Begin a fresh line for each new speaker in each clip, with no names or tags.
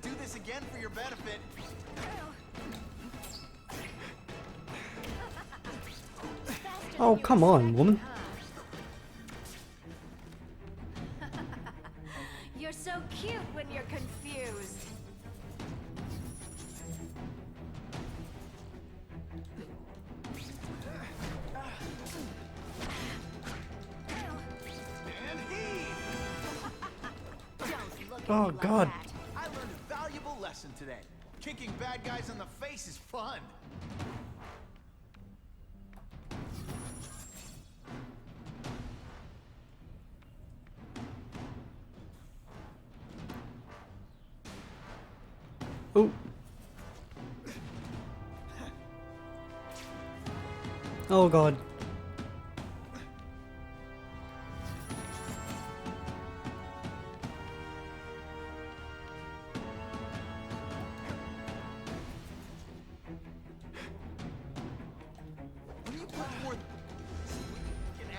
do this again for your benefit.
Oh, come on, woman.
You're so cute when you're confused.
And heave!
Don't look at
Oh,
me like
God.
that.
I learned a valuable lesson today. Kicking bad guys in the face is fun.
Oh. Oh, God.
When you put more in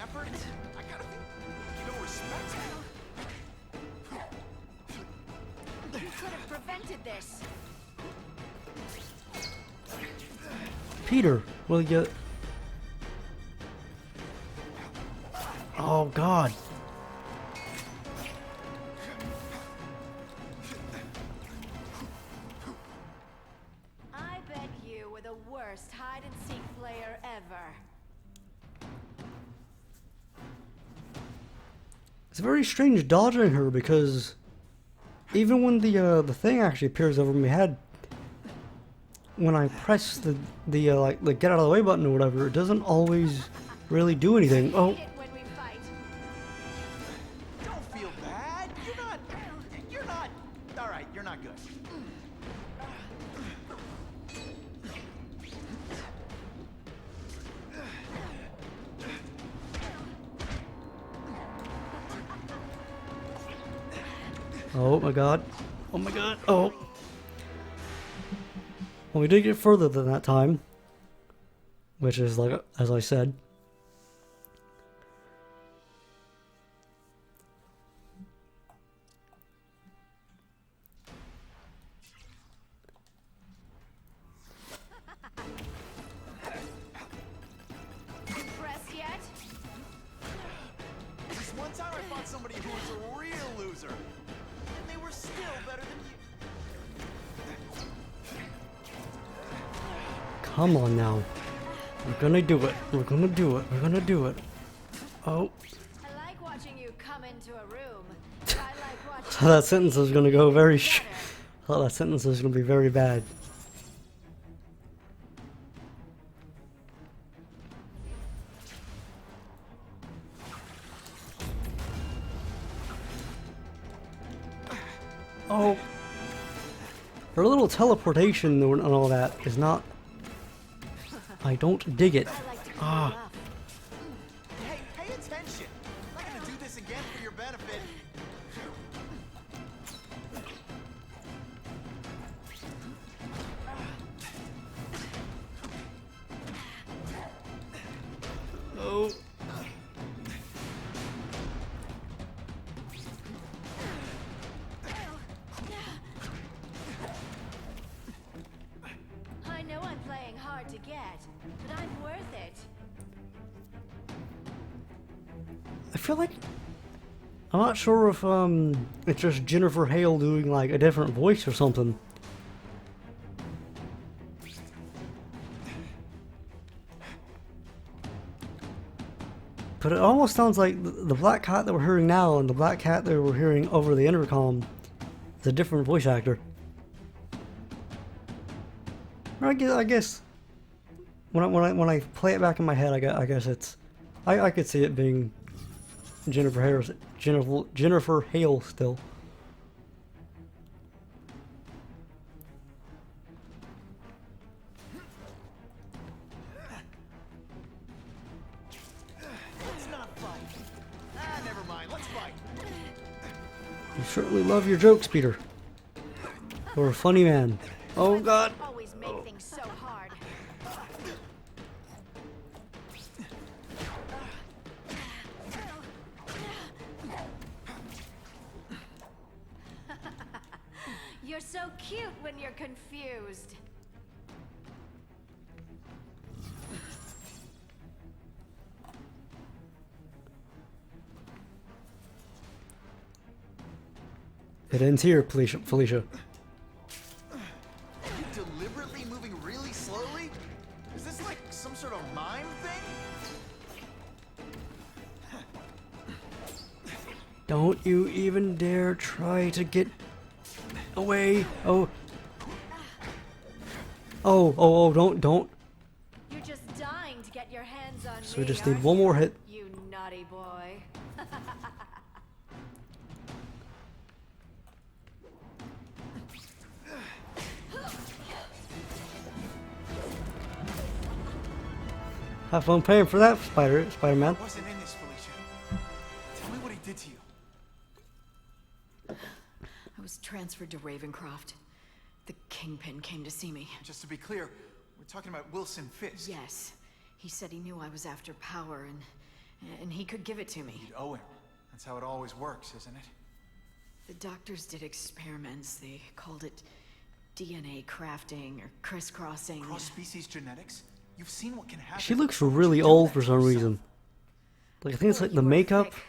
effort, I gotta feel you don't respect me.
You could have prevented this.
Peter, will you... Oh, God.
I bet you were the worst hide-and-seek player ever.
It's very strange dodging her because even when the thing actually appears over my head, when I press the get out of the way button or whatever, it doesn't always really do anything. Oh,
Hit when we fight.
Don't feel bad. You're not. All right, you're not good.
oh my God. Oh my God. Oh. Well, we did get further than that time, which is like, as I said.
Impressed yet?
This one time I fought somebody who was a real loser, and they were still better than you.
Come on now. We're gonna do it. We're gonna do it. We're gonna do it. Oh.
I like watching you come into a room. I like watching
So that sentence is gonna go very
better.
thought that sentence was gonna be very bad. Oh. Her little teleportation and all that is not... I don't dig it.
I like to
Ah.
clean up.
Hey, pay attention. I'm not gonna do this again for your benefit.
Oh.
I know I'm playing hard to get, but I'm worth it.
I feel like... I'm not sure if it's just Jennifer Hale doing like a different voice or something. But it almost sounds like the Black Cat that we're hearing now and the Black Cat that we're hearing over the intercom is a different voice actor. Or I guess when I play it back in my head, I guess it's I could see it being Jennifer Hale still.
Let's not fight. Ah, never mind. Let's fight.
You certainly love your jokes, Peter. You're a funny man. Oh God.
Always make things so hard. You're so cute when you're confused.
It ends here, Felicia.
Are you deliberately moving really slowly? Is this like some sort of mime thing?
Don't you even dare try to get away. Oh. Oh, don't.
You're just dying to get your hands on
So
me,
we just
aren't
need one more hit.
you naughty boy.
Have fun paying for that, Spider-Man.
I wasn't in this, Felicia. Tell me what he did to you.
I was transferred to Ravencroft. The Kingpin came to see me.
Just to be clear, we're talking about Wilson Fisk.
Yes. He said he knew I was after power and he could give it to me.
You'd owe him. That's how it always works, isn't it?
The doctors did experiments. They called it DNA crafting or crisscrossing.
Cross-species genetics? You've seen what can happen.
She looks
Why would
really
you do
old
that
for
to
some
yourself?
reason. Like I think it's
Well,
like the
you were
makeup,
thick.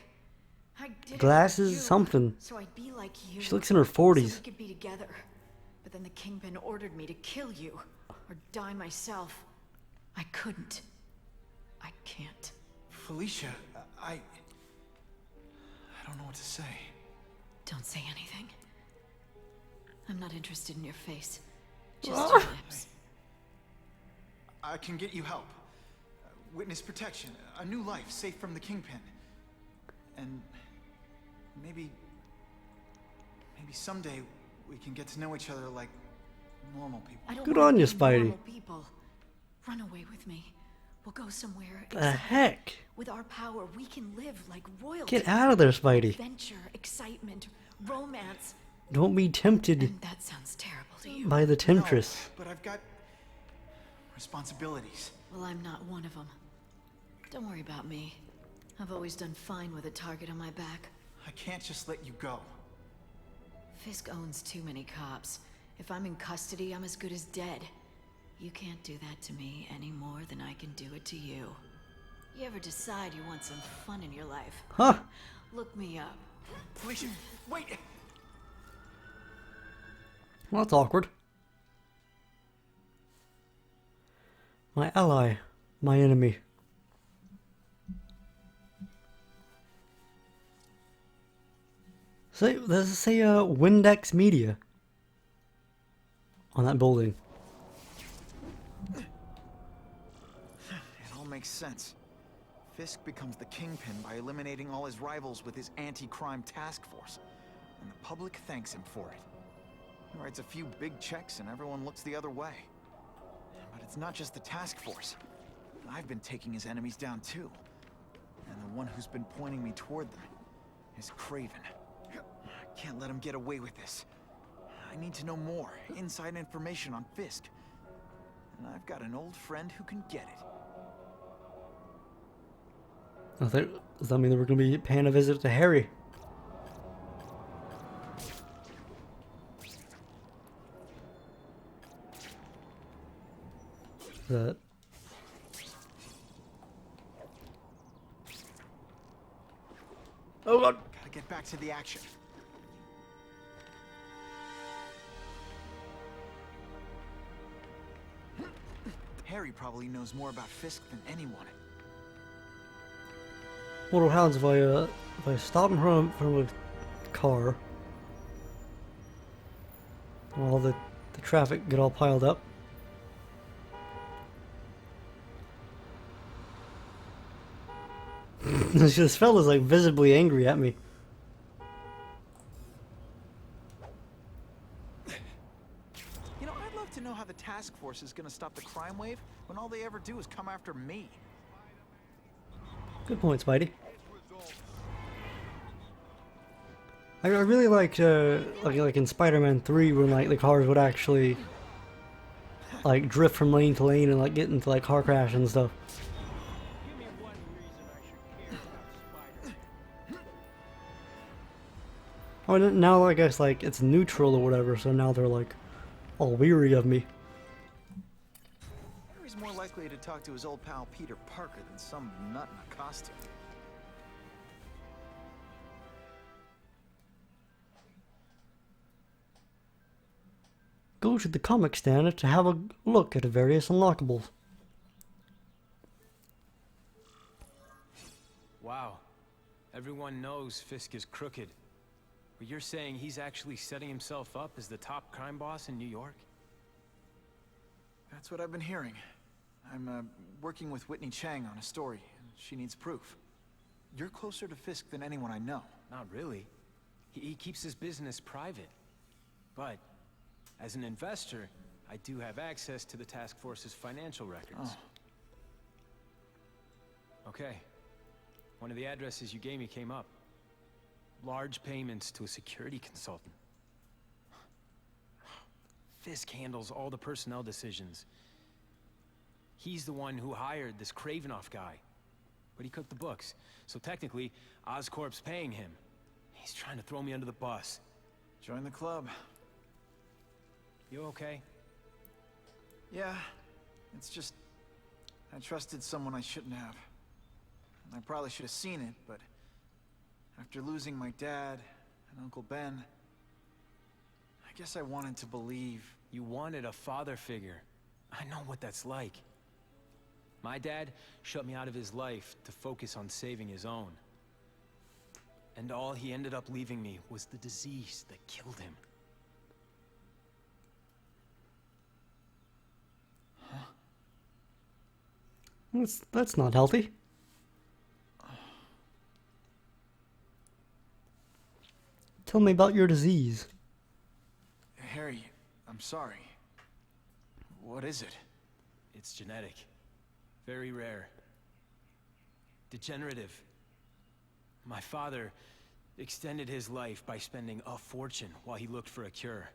I did it
glasses,
for you,
something.
So I'd be like you.
She looks in her
So
40s.
we could be together. But then the Kingpin ordered me to kill you or die myself. I couldn't. I can't.
Felicia, I don't know what to say.
Don't say anything. I'm not interested in your face. Just
Ah.
your lips.
I can get you help. Witness protection, a new life safe from the Kingpin. And maybe someday we can get to know each other like normal people.
I don't
Good
wanna
on you,
be
Spidey.
normal people. Run away with me. We'll go somewhere.
The
exotic.
heck?
With our power, we can live like royalty.
Get out of there, Spidey.
Adventure, excitement, romance.
Don't be tempted
And that sounds terrible to you.
by the temptress.
No, but I've got responsibilities.
Well, I'm not one of them. Don't worry about me. I've always done fine with a target on my back.
I can't just let you go.
Fisk owns too many cops. If I'm in custody, I'm as good as dead. You can't do that to me any more than I can do it to you. You ever decide you want some fun in your life?
Huh?
Look me up.
Felicia, wait!
Well, that's awkward. My ally, my enemy. Say, does it say Windex Media on that building?
It all makes sense. Fisk becomes the Kingpin by eliminating all his rivals with his anti-crime task force. And the public thanks him for it. He writes a few big checks and everyone looks the other way. But it's not just the task force. I've been taking his enemies down too. And the one who's been pointing me toward them is Craven. I can't let him get away with this. I need to know more, inside information on Fisk. And I've got an old friend who can get it.
Does that mean that we're going to be paying a visit to Harry? That. Oh god!
Gotta get back to the action. Harry probably knows more about Fisk than anyone.
What happens if I stop in front of a car while the traffic get all piled up? This fella's like visibly angry at me.
You know, I'd love to know how the task force is gonna stop the crime wave when all they ever do is come after me.
Good point, Spidey. I really liked like in Spider-Man 3 when like the cars would actually like drift from lane to lane and like get into like car crash and stuff.
Give me one reason I should care about Spider.
Oh, now I guess like it's neutral or whatever, so now they're like all weary of me.
Harry's more likely to talk to his old pal Peter Parker than some nut in a costume.
Go to the comic stand to have a look at the various unlockables.
Wow. Everyone knows Fisk is crooked. But you're saying he's actually setting himself up as the top crime boss in New York?
That's what I've been hearing. I'm working with Whitney Chang on a story, and she needs proof. You're closer to Fisk than anyone I know.
Not really. He keeps his business private. But, as an investor, I do have access to the task force's financial records.
Oh.
Okay. One of the addresses you gave me came up. Large payments to a security consultant. Fisk handles all the personnel decisions. He's the one who hired this Kravinoff guy. But he cooked the books, so technically, Oscorp's paying him. He's trying to throw me under the bus.
Join the club.
You okay?
Yeah, it's just... I trusted someone I shouldn't have. I probably should have seen it, but... after losing my dad and Uncle Ben... I guess I wanted to believe...
You wanted a father figure. I know what that's like. My dad shut me out of his life to focus on saving his own. And all he ended up leaving me was the disease that killed him.
That's not healthy. Tell me about your disease.
Harry, I'm sorry. What is it?
It's genetic. Very rare. Degenerative. My father extended his life by spending a fortune while he looked for a cure.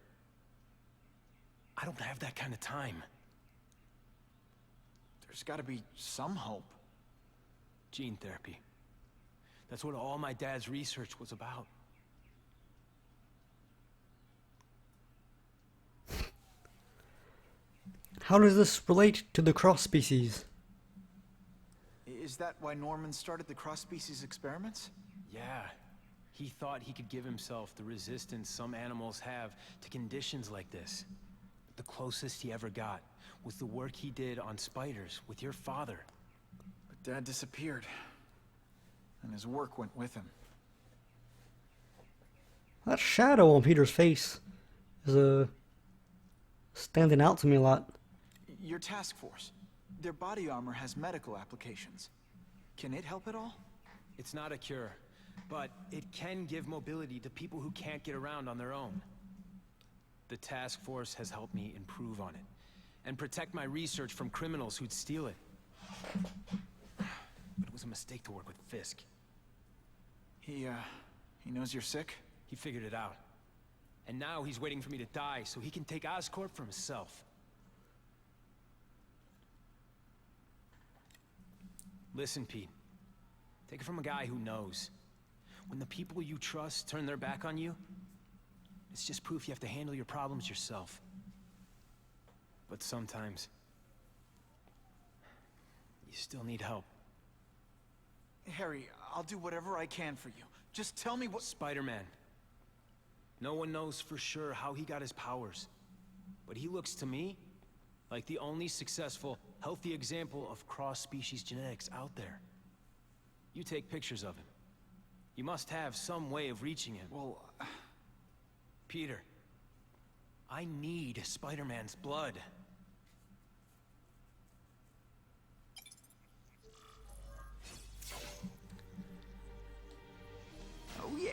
I don't have that kind of time.
There's gotta be some hope.
Gene therapy. That's what all my dad's research was about.
How does this relate to the cross species?
Is that why Norman started the cross-species experiments?
Yeah. He thought he could give himself the resistance some animals have to conditions like this. The closest he ever got was the work he did on spiders with your father.
But Dad disappeared. And his work went with him.
That shadow on Peter's face is standing out to me a lot.
Your task force. Their body armor has medical applications. Can it help at all?
It's not a cure, but it can give mobility to people who can't get around on their own. The task force has helped me improve on it, and protect my research from criminals who'd steal it. But it was a mistake to work with Fisk.
He knows you're sick?
He figured it out. And now he's waiting for me to die so he can take Oscorp for himself. Listen, Pete. Take it from a guy who knows. When the people you trust turn their back on you, it's just proof you have to handle your problems yourself. But sometimes, you still need help.
Harry, I'll do whatever I can for you. Just tell me what...
Spider-Man. No one knows for sure how he got his powers. But he looks to me like the only successful, healthy example of cross-species genetics out there. You take pictures of him. You must have some way of reaching him.
Well...
Peter, I need Spider-Man's blood.
Oh yeah!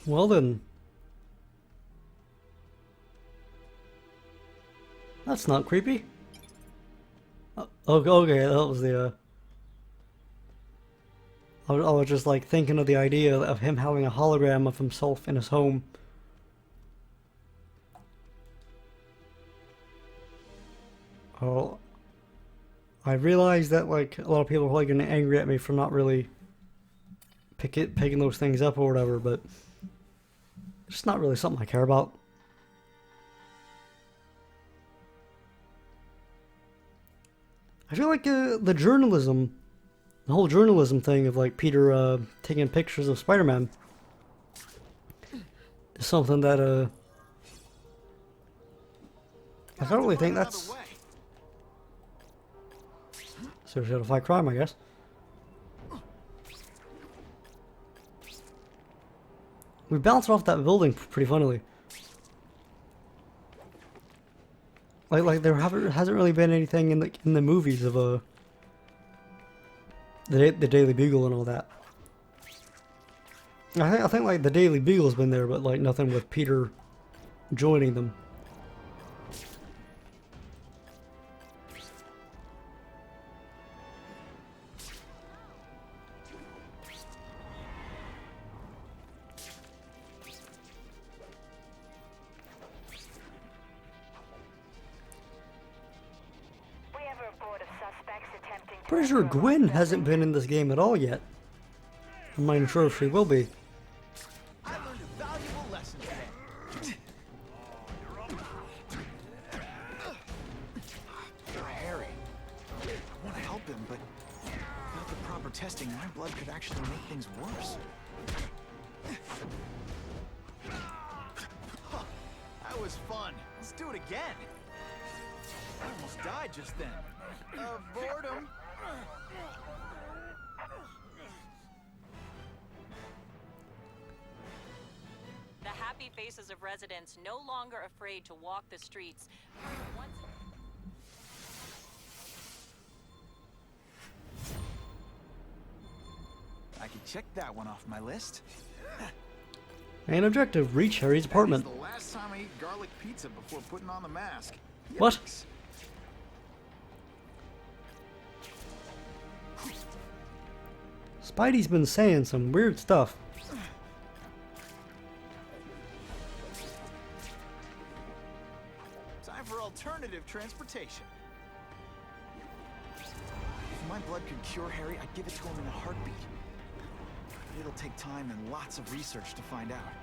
Well then. That's not creepy. Okay, that was the, I was just like thinking of the idea of him having a hologram of himself in his home. Oh, I realize that like a lot of people are probably getting angry at me for not really picking those things up or whatever, but It's not really something I care about. I feel like the journalism, the whole journalism thing of like Peter taking pictures of Spider-Man is something that I don't really think that's seriously how to fight crime, I guess. We bounced off that building pretty funnily. Like there hasn't really been anything in the movies of the Daily Bugle and all that. I think like the Daily Bugle's been there, but like nothing with Peter joining them. Pretty sure Gwen hasn't been in this game at all yet. I'm not even sure if she will be.
I learned a valuable lesson today. Poor Harry. I want to help him, but without the proper testing, my blood could actually make things worse. That was fun. Let's do it again. I almost died just then. Boredom.
The happy faces of residents no longer afraid to walk the streets.
I can check that one off my list.
Main objective: reach Harry's apartment.
That was the last time I ate garlic pizza before putting on the mask.
What?
Yikes.
Spidey's been saying some weird stuff.
Time for alternative transportation. If my blood could cure Harry, I'd give it to him in a heartbeat. But it'll take time and lots of research to find out.